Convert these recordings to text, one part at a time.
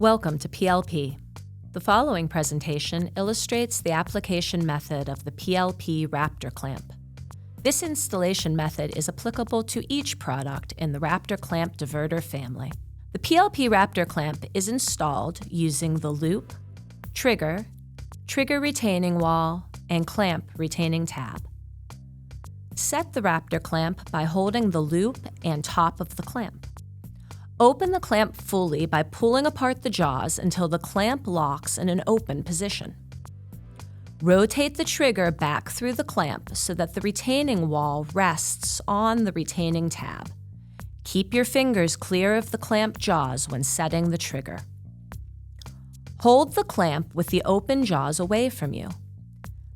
Welcome to PLP. The following presentation illustrates the application method of the PLP RAPTOR clamp. This installation method is applicable to each product in the RAPTOR CLAMP Diverter family. The PLP RAPTOR clamp is installed using the loop, trigger, trigger retaining wall, and clamp retaining tab. Set the RAPTOR clamp by holding the loop and top of the clamp. Open the clamp fully by pulling apart the jaws until the clamp locks in an open position. Rotate the trigger back through the clamp so that the retaining wall rests on the retaining tab. Keep your fingers clear of the clamp jaws when setting the trigger. Hold the clamp with the open jaws away from you.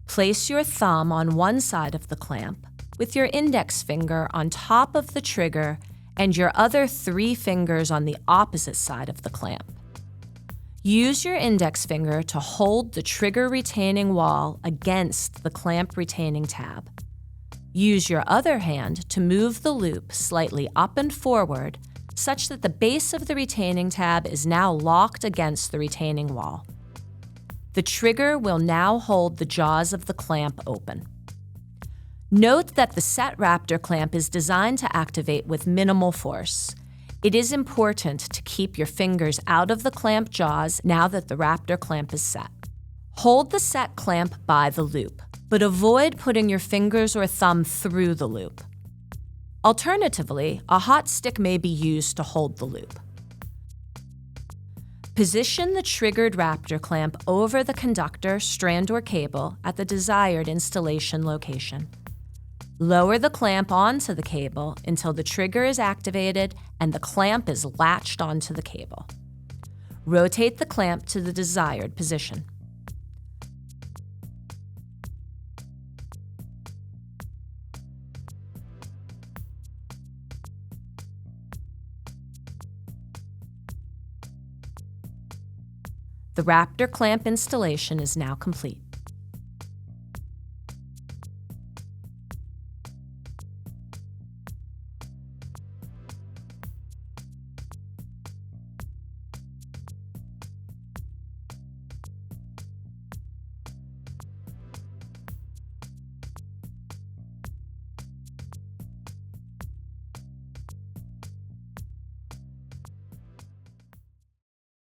Place your thumb on one side of the clamp with your index finger on top of the trigger and your other 3 fingers on the opposite side of the clamp. Use your index finger to hold the trigger retaining wall against the clamp retaining tab. Use your other hand to move the loop slightly up and forward such that the base of the retaining tab is now locked against the retaining wall. The trigger will now hold the jaws of the clamp open. Note that the set RAPTOR clamp is designed to activate with minimal force. It is important to keep your fingers out of the clamp jaws now that the RAPTOR clamp is set. Hold the set clamp by the loop, but avoid putting your fingers or thumb through the loop. Alternatively, a hot stick may be used to hold the loop. Position the triggered RAPTOR clamp over the conductor, strand, or cable at the desired installation location. Lower the clamp onto the cable until the trigger is activated and the clamp is latched onto the cable. Rotate the clamp to the desired position. The RAPTOR clamp installation is now complete.